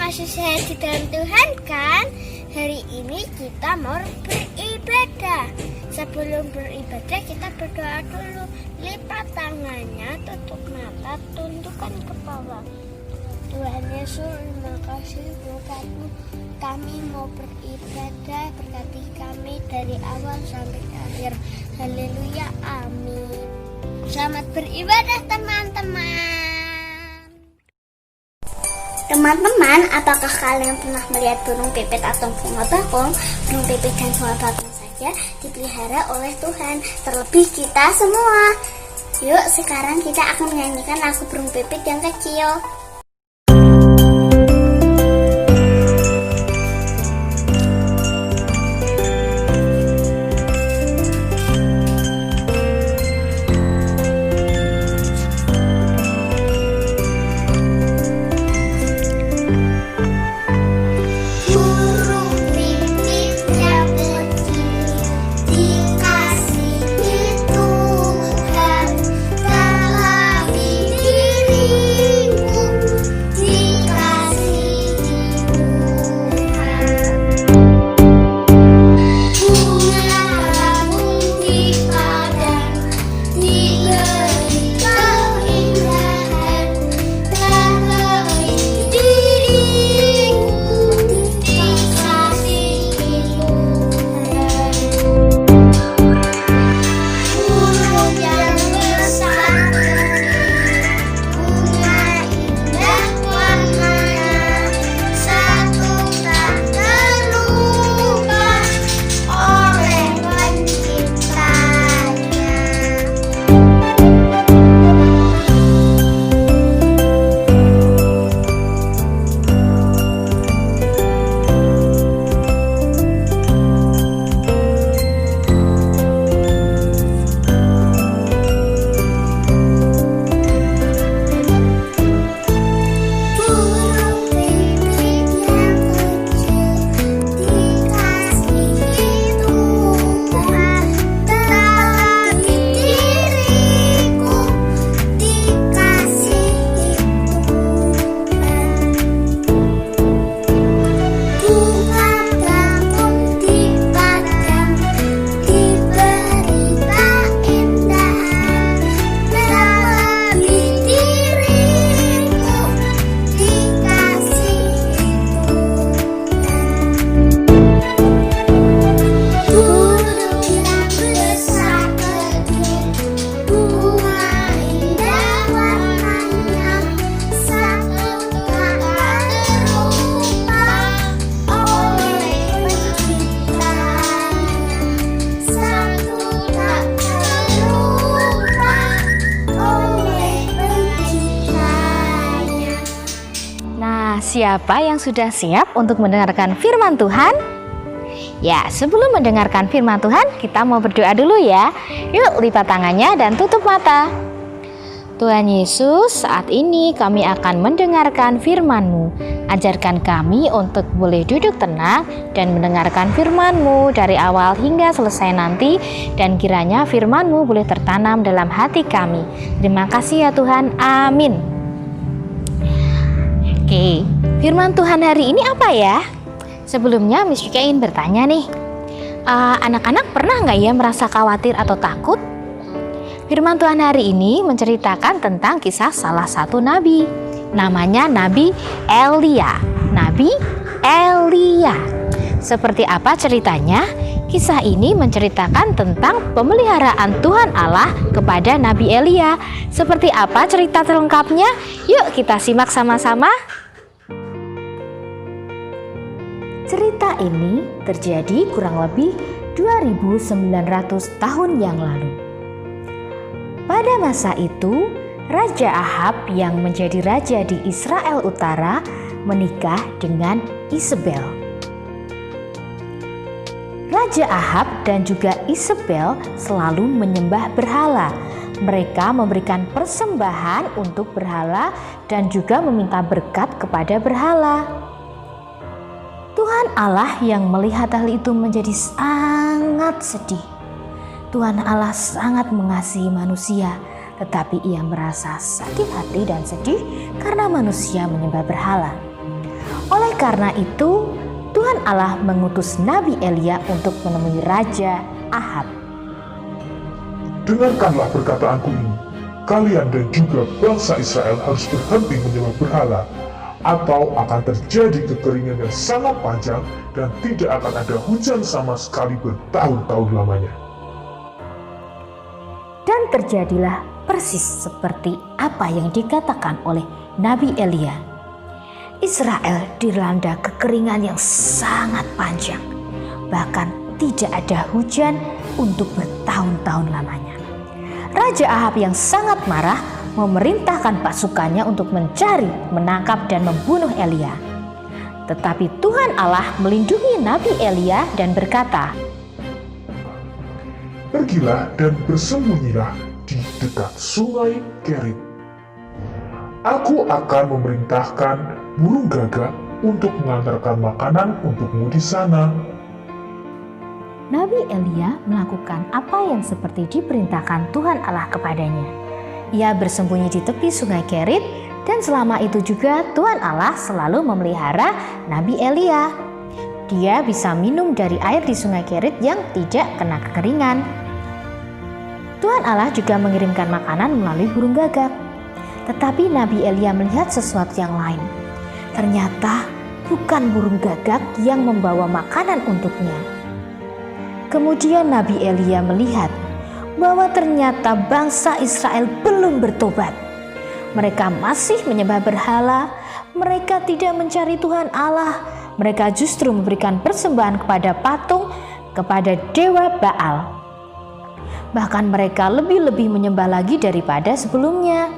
masih sehat di dalam Tuhan kan? Hari ini kita mau beribadah. Sebelum beribadah kita berdoa dulu. Lipat tangannya, tutup mata, tundukkan kepala. Tuhan Yesus, terima kasih berkat-Mu. Kami mau beribadah, berkati kami dari awal sampai akhir. Haleluya, amin. Selamat beribadah teman-teman. Teman-teman, apakah kalian pernah melihat burung pipit atau bunga bakung? Burung pipit dan bunga bakung saja dipelihara oleh Tuhan, terlebih kita semua. Yuk, sekarang kita akan menyanyikan lagu burung pipit yang kecil. Siapa yang sudah siap untuk mendengarkan firman Tuhan? Ya, sebelum mendengarkan firman Tuhan, kita mau berdoa dulu ya. Yuk, lipat tangannya dan tutup mata. Tuhan Yesus, saat ini kami akan mendengarkan firman-Mu. Ajarkan kami untuk boleh duduk tenang dan mendengarkan firman-Mu dari awal hingga selesai nanti, dan kiranya firman-Mu boleh tertanam dalam hati kami. Terima kasih ya Tuhan, amin. Oke, firman Tuhan hari ini apa ya? Sebelumnya Miss Vika ingin bertanya nih, anak-anak pernah nggak ya merasa khawatir atau takut? Firman Tuhan hari ini menceritakan tentang kisah salah satu nabi. Namanya Nabi Elia. Nabi Elia. Seperti apa ceritanya? Kisah ini menceritakan tentang pemeliharaan Tuhan Allah kepada Nabi Elia. Seperti apa cerita selengkapnya? Yuk kita simak sama-sama. Cerita ini terjadi kurang lebih 2900 tahun yang lalu. Pada masa itu, Raja Ahab yang menjadi raja di Israel Utara menikah dengan Isabel. Raja Ahab dan juga Isabel selalu menyembah berhala. Mereka memberikan persembahan untuk berhala dan juga meminta berkat kepada berhala. Tuhan Allah yang melihat hal itu menjadi sangat sedih. Tuhan Allah sangat mengasihi manusia, tetapi ia merasa sakit hati dan sedih karena manusia menyembah berhala. Oleh karena itu, Tuhan Allah mengutus Nabi Elia untuk menemui Raja Ahab. Dengarkanlah perkataanku ini. Kalian dan juga bangsa Israel harus berhenti menyembah berhala, atau akan terjadi kekeringan yang sangat panjang dan tidak akan ada hujan sama sekali bertahun-tahun lamanya. Dan terjadilah persis seperti apa yang dikatakan oleh Nabi Elia. Israel dilanda kekeringan yang sangat panjang, bahkan tidak ada hujan untuk bertahun-tahun lamanya. Raja Ahab yang sangat marah memerintahkan pasukannya untuk mencari, menangkap, dan membunuh Elia. Tetapi Tuhan Allah melindungi Nabi Elia dan berkata, Pergilah dan bersembunyilah di dekat sungai Kerit. Aku akan memerintahkan burung gagak untuk mengantarkan makanan untukmu di sana. Nabi Elia melakukan apa yang seperti diperintahkan Tuhan Allah kepadanya. Ia bersembunyi di tepi sungai Kerit, dan selama itu juga Tuhan Allah selalu memelihara Nabi Elia. Dia bisa minum dari air di sungai Kerit yang tidak kena kekeringan. Tuhan Allah juga mengirimkan makanan melalui burung gagak. Tetapi Nabi Elia melihat sesuatu yang lain. Ternyata bukan burung gagak yang membawa makanan untuknya. Kemudian Nabi Elia melihat bahwa ternyata bangsa Israel belum bertobat. Mereka masih menyembah berhala, mereka tidak mencari Tuhan Allah, mereka justru memberikan persembahan kepada patung, kepada dewa Baal. Bahkan mereka lebih-lebih menyembah lagi daripada sebelumnya.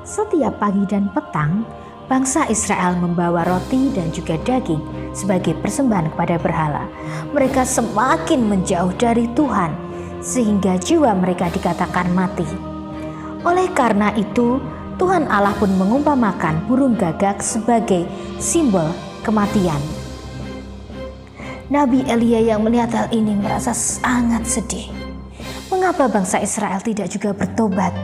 Setiap pagi dan petang, bangsa Israel membawa roti dan juga daging sebagai persembahan kepada berhala. Mereka semakin menjauh dari Tuhan, sehingga jiwa mereka dikatakan mati. Oleh karena itu, Tuhan Allah pun mengumpamakan burung gagak sebagai simbol kematian. Nabi Elia yang melihat hal ini merasa sangat sedih. Mengapa bangsa Israel tidak juga bertobat?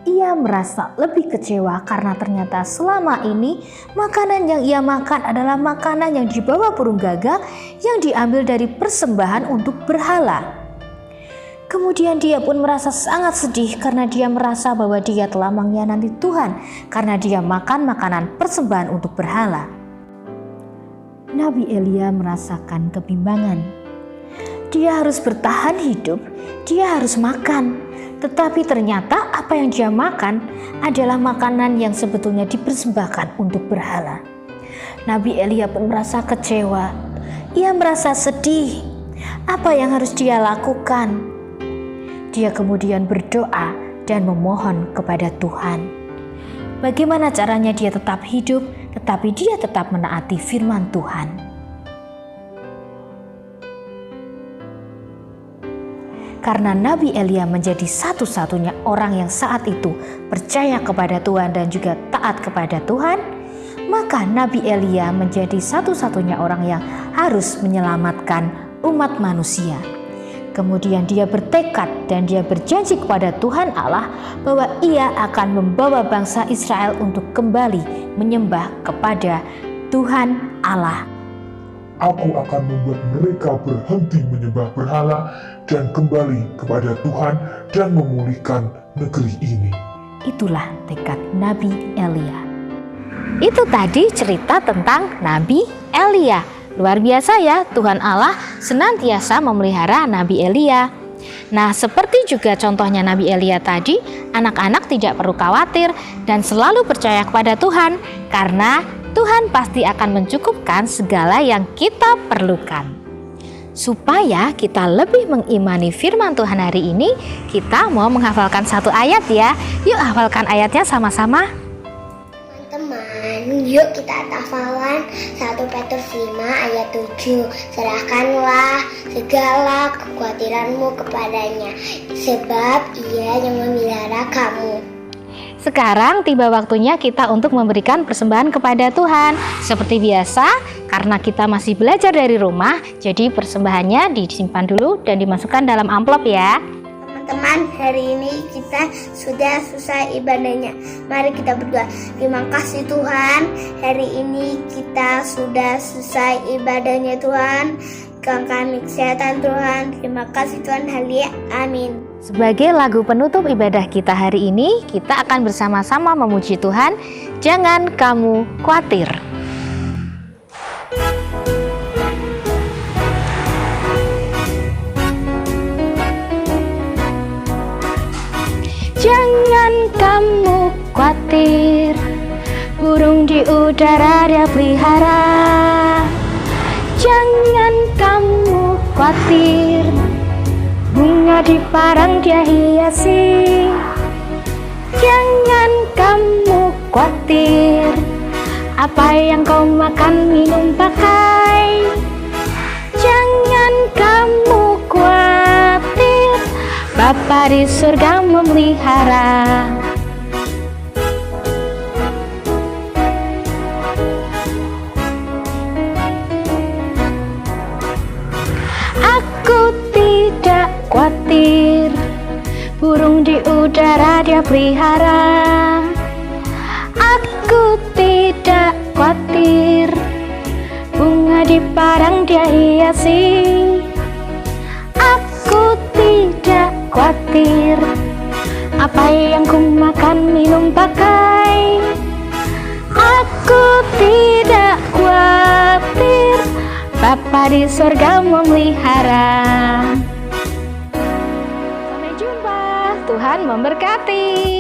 Ia merasa lebih kecewa karena ternyata selama ini makanan yang ia makan adalah makanan yang dibawa burung gagak yang diambil dari persembahan untuk berhala. Kemudian dia pun merasa sangat sedih karena dia merasa bahwa dia telah mengkhianati Tuhan karena dia makan makanan persembahan untuk berhala. Nabi Elia merasakan kebimbangan. Dia harus bertahan hidup, dia harus makan. Tetapi ternyata apa yang dia makan adalah makanan yang sebetulnya dipersembahkan untuk berhala. Nabi Elia pun merasa kecewa. Ia merasa sedih. Apa yang harus dia lakukan? Dia kemudian berdoa dan memohon kepada Tuhan. Bagaimana caranya dia tetap hidup, tetapi dia tetap menaati firman Tuhan? Karena Nabi Elia menjadi satu-satunya orang yang saat itu percaya kepada Tuhan dan juga taat kepada Tuhan, maka Nabi Elia menjadi satu-satunya orang yang harus menyelamatkan umat manusia. Kemudian dia bertekad dan dia berjanji kepada Tuhan Allah bahwa ia akan membawa bangsa Israel untuk kembali menyembah kepada Tuhan Allah. Aku akan membuat mereka berhenti menyembah berhala dan kembali kepada Tuhan dan memulihkan negeri ini. Itulah tekad Nabi Elia. Itu tadi cerita tentang Nabi Elia. Luar biasa ya, Tuhan Allah senantiasa memelihara Nabi Elia. Nah, seperti juga contohnya Nabi Elia tadi, anak-anak tidak perlu khawatir dan selalu percaya kepada Tuhan, karena Tuhan pasti akan mencukupkan segala yang kita perlukan. Supaya kita lebih mengimani firman Tuhan hari ini, kita mau menghafalkan satu ayat ya. Yuk hafalkan ayatnya sama-sama. Teman-teman, yuk kita hafalkan 1 Petrus 5 ayat 7. Serahkanlah segala kekhawatiranmu kepadanya, sebab ia yang memelihara kamu. Sekarang tiba waktunya kita untuk memberikan persembahan kepada Tuhan. Seperti biasa, karena kita masih belajar dari rumah, jadi persembahannya disimpan dulu dan dimasukkan dalam amplop ya. teman-teman, hari ini kita sudah selesai ibadahnya. Mari kita berdoa. Terima kasih Tuhan, hari ini kita sudah selesai ibadahnya Tuhan. Kami kesehatan Tuhan. Terima kasih Tuhan, haleluya, amin. Sebagai lagu penutup ibadah kita hari ini, kita akan bersama-sama memuji Tuhan. Jangan kamu khawatir. Jangan kamu khawatir, burung di udara dia pelihara. Jangan kamu khawatir, bunga di parang dia hiasi. Jangan kamu khawatir, apa yang kau makan, minum, pakai. Jangan kamu khawatir, Bapa di surga memelihara. Aku tidak khawatir, burung di udara dia pelihara. Aku tidak khawatir, bunga di parang dia hiasi. Aku tidak khawatir, apa yang ku makan, minum, pakai. Aku tidak khawatir, Bapa di surga memelihara. Sampai jumpa, Tuhan memberkati.